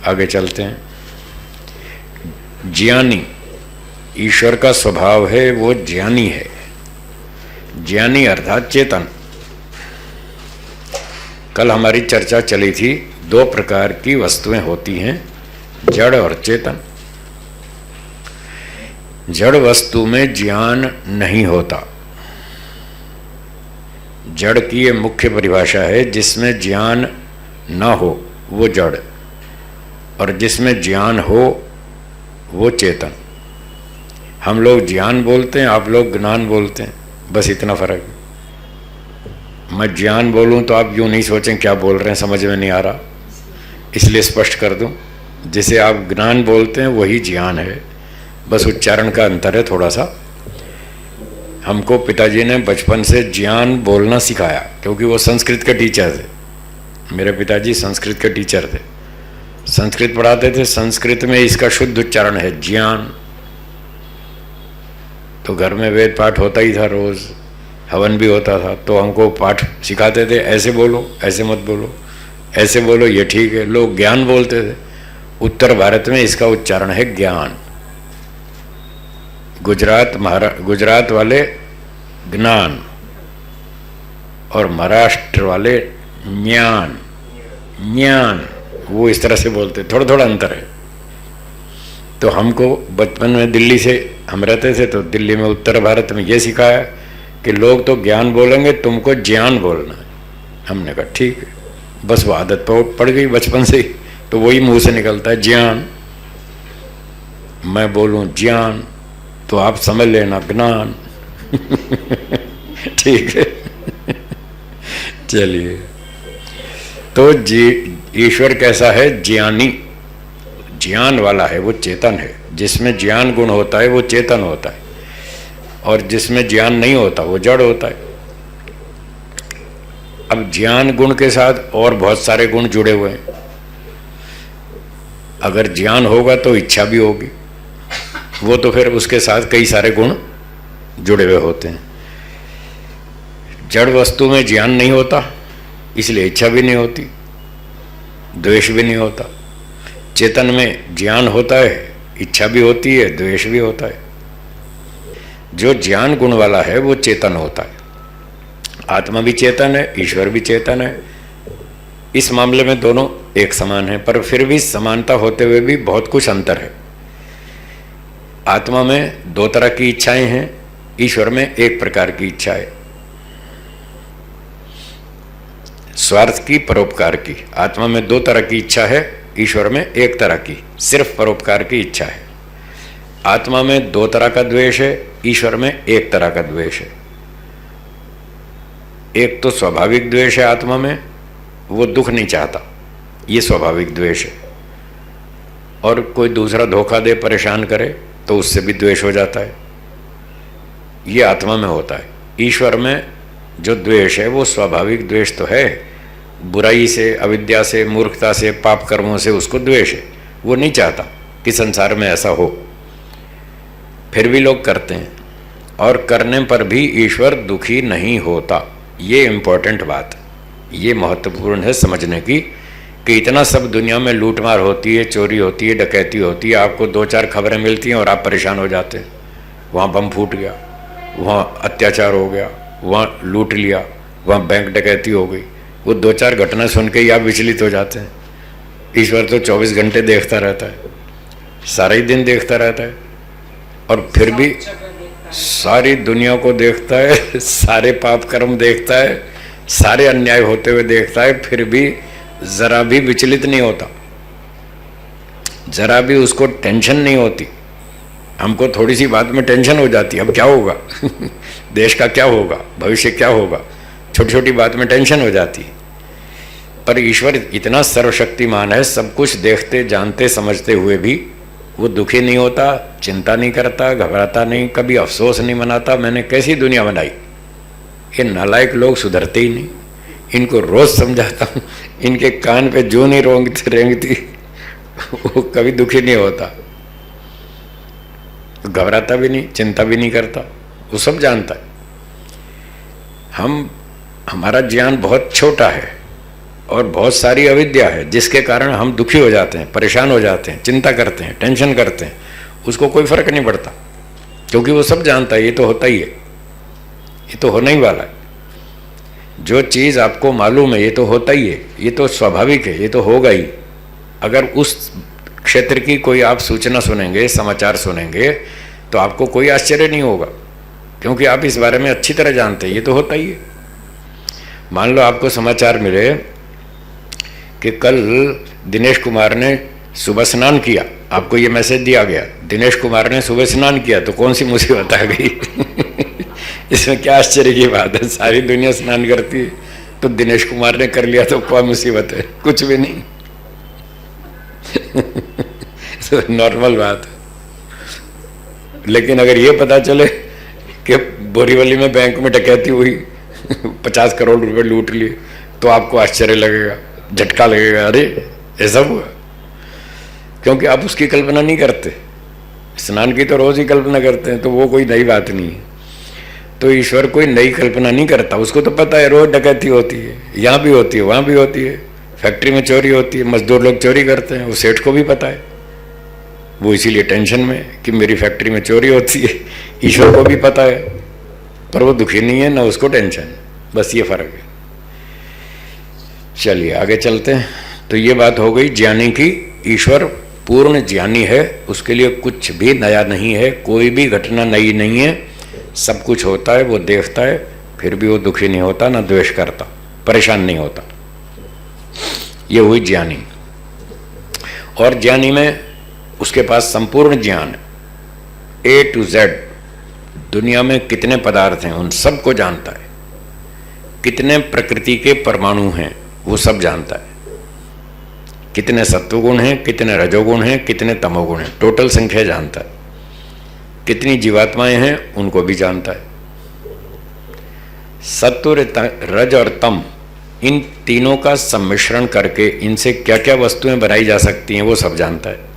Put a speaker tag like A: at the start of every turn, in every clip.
A: आगे चलते हैं। ज्ञानी, ईश्वर का स्वभाव है वो ज्ञानी है। ज्ञानी अर्थात चेतन। कल हमारी चर्चा चली थी, दो प्रकार की वस्तुएं होती हैं, जड़ और चेतन। जड़ वस्तु में ज्ञान नहीं होता। जड़ की ये मुख्य परिभाषा है, जिसमें ज्ञान न हो वो जड़, और जिसमें ज्ञान हो वो चेतन। हम लोग ज्ञान बोलते हैं, आप लोग ज्ञान बोलते हैं, बस इतना फर्क है। मैं ज्ञान बोलूं तो आप यूं नहीं सोचें क्या बोल रहे हैं, समझ में नहीं आ रहा, इसलिए स्पष्ट कर दूं। जिसे आप ज्ञान बोलते हैं वही ज्ञान है, बस उच्चारण का अंतर है थोड़ा सा। हमको पिताजी ने बचपन से ज्ञान बोलना सिखाया, क्योंकि वो संस्कृत के टीचर थे। मेरे पिताजी संस्कृत के टीचर थे, संस्कृत पढ़ाते थे। संस्कृत में इसका शुद्ध उच्चारण है ज्ञान। तो घर में वेद पाठ होता ही था, रोज हवन भी होता था, तो हमको पाठ सिखाते थे, ऐसे बोलो, ऐसे मत बोलो, ऐसे बोलो, ये ठीक है। लोग ज्ञान बोलते थे। उत्तर भारत में इसका उच्चारण है ज्ञान। गुजरात वाले ज्ञान और महाराष्ट्र वाले ज्ञान, ज्ञान, वो इस तरह से बोलते। थोड़ा थोड़ा अंतर है। तो हमको बचपन में दिल्ली से हम रहते थे, तो दिल्ली में उत्तर भारत में ये सिखाया कि लोग तो ज्ञान बोलेंगे, तुमको ज्ञान बोलना है। हमने कहा ठीक है, बस वो आदत पड़ गई बचपन से ही, तो वही मुंह से निकलता है ज्ञान। मैं बोलूं ज्ञान तो आप समझ लेना ज्ञान। ठीक है। चलिए, तो ईश्वर कैसा है? ज्ञानी, ज्ञान वाला है, वो चेतन है। जिसमें ज्ञान गुण होता है वो चेतन होता है, और जिसमें ज्ञान नहीं होता वो जड़ होता है। अब ज्ञान गुण के साथ और बहुत सारे गुण जुड़े हुए हैं। अगर ज्ञान होगा तो इच्छा भी होगी, वो तो फिर उसके साथ कई सारे गुण जुड़े हुए होते हैं। जड़ वस्तु में ज्ञान नहीं होता, इसलिए इच्छा भी नहीं होती, द्वेष भी नहीं होता। चेतन में ज्ञान होता है, इच्छा भी होती है, द्वेष भी होता है। जो ज्ञान गुण वाला है वो चेतन होता है। आत्मा भी चेतन है, ईश्वर भी चेतन है। इस मामले में दोनों एक समान है, पर फिर भी समानता होते हुए भी बहुत कुछ अंतर है। आत्मा में दो तरह की इच्छाएं हैं, ईश्वर में एक प्रकार की इच्छा है, स्वार्थ की, परोपकार की। आत्मा में दो तरह की इच्छा है, ईश्वर में एक तरह की, सिर्फ परोपकार की इच्छा है। आत्मा में दो तरह का द्वेष है, ईश्वर में एक तरह का द्वेष है। एक तो स्वाभाविक द्वेष है आत्मा में, वो दुख नहीं चाहता, ये स्वाभाविक द्वेष है। और कोई दूसरा धोखा दे, परेशान करे, तो उससे भी द्वेष हो जाता है। ये आत्मा में होता है। ईश्वर में जो द्वेष है वो स्वाभाविक द्वेष तो है, बुराई से, अविद्या से, मूर्खता से, पाप कर्मों से उसको द्वेष है। वो नहीं चाहता कि संसार में ऐसा हो, फिर भी लोग करते हैं, और करने पर भी ईश्वर दुखी नहीं होता। ये इम्पोर्टेंट बात, ये महत्वपूर्ण है समझने की, कि इतना सब दुनिया में लूटमार होती है, चोरी होती है, डकैती होती है, आपको दो चार खबरें मिलती हैं और आप परेशान हो जाते हैं। वहाँ बम फूट गया, वहाँ अत्याचार हो गया, वहाँ लूट लिया, वहाँ बैंक डकैती हो गई। वो दो चार घटना सुन के ही आप विचलित हो जाते हैं। ईश्वर तो 24 घंटे देखता रहता है, सारा ही दिन देखता रहता है, और फिर भी सारी दुनिया को देखता है, सारे पाप कर्म देखता है, सारे अन्याय होते हुए देखता है, फिर भी जरा भी विचलित नहीं होता, जरा भी उसको टेंशन नहीं होती। हमको थोड़ी सी बात में टेंशन हो जाती है, अब क्या होगा, देश का क्या होगा, भविष्य क्या होगा, छोटी छोटी बात में टेंशन हो जाती है। पर ईश्वर इतना सर्वशक्तिमान है, सब कुछ देखते, जानते, समझते हुए भी वो दुखी नहीं होता, चिंता नहीं करता, घबराता नहीं, कभी अफसोस नहीं मनाता मैंने कैसी दुनिया बनाई। ये नालायक लोग सुधरते ही नहीं, इनको रोज समझाता हूँ, इनके कान पे जो नहीं रेंगती वो कभी दुखी नहीं होता, घबराता भी नहीं, चिंता भी नहीं करता, वो सब जानता है। हमारा ज्ञान बहुत छोटा है, और बहुत सारी अविद्या है जिसके कारण हम दुखी हो जाते हैं, परेशान हो जाते हैं, चिंता करते हैं, टेंशन करते हैं। उसको कोई फर्क नहीं पड़ता, क्योंकि वो सब जानता है ये तो होता ही है, ये तो होने ही वाला है। जो चीज़ आपको मालूम है ये तो होता ही है, ये तो स्वाभाविक है, ये तो होगा ही। अगर उस क्षेत्र की कोई आप सूचना सुनेंगे, समाचार सुनेंगे, तो आपको कोई आश्चर्य नहीं होगा, क्योंकि आप इस बारे में अच्छी तरह जानते हैं ये तो होता ही है। मान लो आपको समाचार मिले कि कल दिनेश कुमार ने सुबह स्नान किया, आपको ये मैसेज दिया गया दिनेश कुमार ने सुबह स्नान किया, तो कौन सी मुसीबत आ गई? इसमें क्या आश्चर्य की बात है? सारी दुनिया स्नान करती है, तो दिनेश कुमार ने कर लिया तो क्या मुसीबत है? कुछ भी नहीं। तो नॉर्मल बात है। लेकिन अगर ये पता चले कि बोरीवली में बैंक में डकैती हुई, 50 करोड़ रुपए लूट लिए, तो आपको आश्चर्य लगेगा, झटका लगेगा, अरे ऐसा हुआ। क्योंकि आप उसकी कल्पना नहीं करते, स्नान की तो रोज ही कल्पना करते हैं, तो वो कोई नई बात नहीं है। तो ईश्वर कोई नई कल्पना नहीं करता, उसको तो पता है रोज डकैती होती है, यहाँ भी होती है, वहाँ भी होती है, फैक्ट्री में चोरी होती है, मजदूर लोग चोरी करते हैं, वो सेठ को भी पता है, वो इसीलिए टेंशन में कि मेरी फैक्ट्री में चोरी होती है। ईश्वर को भी पता है, पर वो दुखी नहीं है, ना उसको टेंशन, बस ये फर्क है। चलिए आगे चलते हैं। तो ये बात हो गई ज्ञानी की। ईश्वर पूर्ण ज्ञानी है, उसके लिए कुछ भी नया नहीं है, कोई भी घटना नई नहीं है, सब कुछ होता है, वो देखता है, फिर भी वो दुखी नहीं होता, ना द्वेष करता, परेशान नहीं होता। ये हुई ज्ञानी। और ज्ञानी में उसके पास संपूर्ण ज्ञान है, A to Z, दुनिया में कितने पदार्थ हैं उन सबको जानता है, कितने प्रकृति के परमाणु हैं वो सब जानता है, कितने सत्वगुण हैं, कितने रजोगुण हैं, कितने तमोगुण हैं, टोटल संख्या जानता है, कितनी जीवात्माएं हैं उनको भी जानता है। सत्व, रज और तम, इन तीनों का सम्मिश्रण करके इनसे क्या क्या वस्तुएं बनाई जा सकती हैं वो सब जानता है।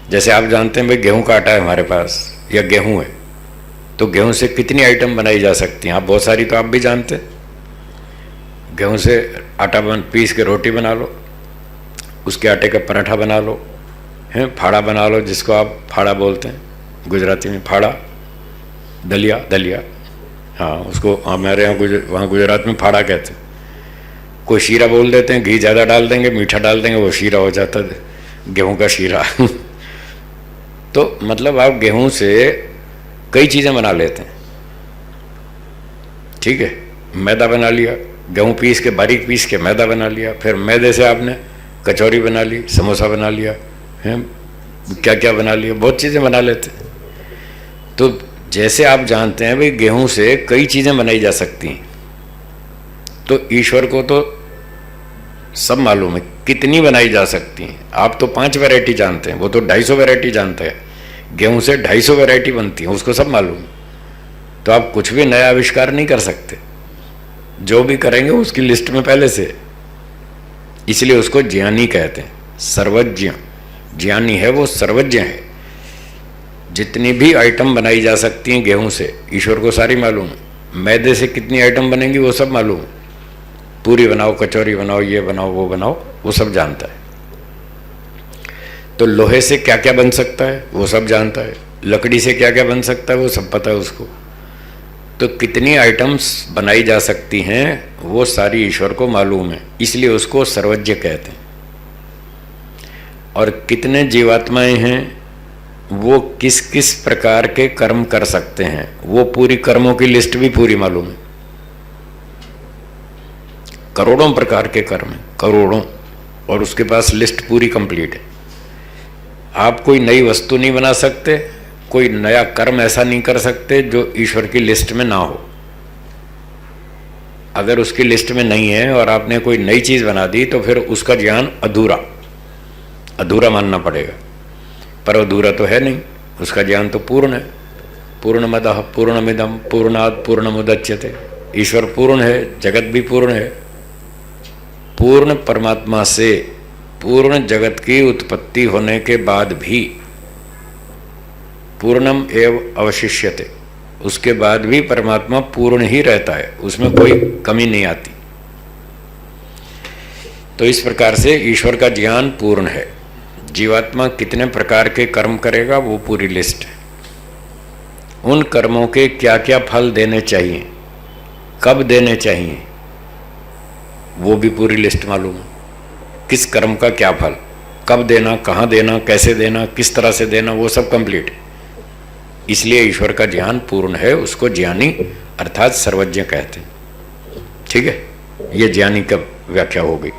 A: जैसे आप जानते हैं भाई गेहूं का आटा है हमारे पास, या गेहूं है, तो गेहूं से कितनी आइटम बनाई जा सकती हैं, आप बहुत सारी तो आप भी जानते हैं। गेहूं से आटा पीस के रोटी बना लो, उसके आटे का पराठा बना लो, हैं, फाड़ा बना लो, जिसको आप फाड़ा बोलते हैं गुजराती में, फाड़ा, दलिया, दलिया, हाँ उसको हमारे यहाँ वहाँ गुजरात में फाड़ा कहते हैं। कोई शीरा बोल देते हैं, घी ज़्यादा डाल देंगे, मीठा डाल देंगे, वो शीरा हो जाता है, गेहूं का शीरा। तो मतलब आप गेहूं से कई चीज़ें बना लेते हैं, ठीक है। मैदा बना लिया, गेहूं पीस के बारीक पीस के मैदा बना लिया, फिर मैदे से आपने कचौरी बना ली, समोसा बना लिया, हैं, क्या क्या बना लिया, बहुत चीज़ें बना लेते हैं। तो जैसे आप जानते हैं भाई गेहूं से कई चीज़ें बनाई जा सकती हैं, तो ईश्वर को तो सब मालूम है कितनी बनाई जा सकती हैं। आप तो 5 वैरायटी जानते हैं, वो तो 250 वैरायटी जानते हैं, गेहूं से 250 वैरायटी बनती है, उसको सब मालूम है। तो आप कुछ भी नया आविष्कार नहीं कर सकते, जो भी करेंगे उसकी लिस्ट में पहले से, इसलिए उसको ज्ञानी कहते हैं, सर्वज्ञ। ज्ञानी है वो सर्वज्ञ है। जितनी भी आइटम बनाई जा सकती हैं गेहूं से, ईश्वर को सारी मालूम है। मैदे से कितनी आइटम बनेंगी वो सब मालूम है, पूरी बनाओ, कचौरी बनाओ, ये बनाओ, वो बनाओ, वो सब जानता है। तो लोहे से क्या क्या बन सकता है वो सब जानता है, लकड़ी से क्या क्या बन सकता है वो सब पता है उसको। तो कितनी आइटम्स बनाई जा सकती हैं वो सारी ईश्वर को मालूम है, इसलिए उसको सर्वज्ञ कहते हैं। और कितने जीवात्माएं हैं, वो किस किस प्रकार के कर्म कर सकते हैं, वो पूरी कर्मों की लिस्ट भी पूरी मालूम है। करोड़ों प्रकार के कर्म हैं, करोड़ों, और उसके पास लिस्ट पूरी कंप्लीट है। आप कोई नई वस्तु नहीं बना सकते, कोई नया कर्म ऐसा नहीं कर सकते जो ईश्वर की लिस्ट में ना हो। अगर उसकी लिस्ट में नहीं है और आपने कोई नई चीज बना दी तो फिर उसका ज्ञान अधूरा अधूरा मानना पड़ेगा। पर अधूरा तो है नहीं, उसका ज्ञान तो पूर्ण है। पूर्णमदः पूर्णमिदं पूर्णात् पूर्णमुदच्यते। ईश्वर पूर्ण है, जगत भी पूर्ण है। पूर्ण परमात्मा से पूर्ण जगत की उत्पत्ति होने के बाद भी पूर्णम एव अवशिष्यते, उसके बाद भी परमात्मा पूर्ण ही रहता है, उसमें कोई कमी नहीं आती। तो इस प्रकार से ईश्वर का ज्ञान पूर्ण है। जीवात्मा कितने प्रकार के कर्म करेगा वो पूरी लिस्ट है। उन कर्मों के क्या क्या फल देने चाहिए, कब देने चाहिए, वो भी पूरी लिस्ट मालूम है। किस कर्म का क्या फल, कब देना, कहाँ देना, कैसे देना, किस तरह से देना, वो सब कंप्लीट है। इसलिए ईश्वर का ज्ञान पूर्ण है, उसको ज्ञानी अर्थात सर्वज्ञ कहते हैं। ठीक है, ये ज्ञानी का व्याख्या हो गई।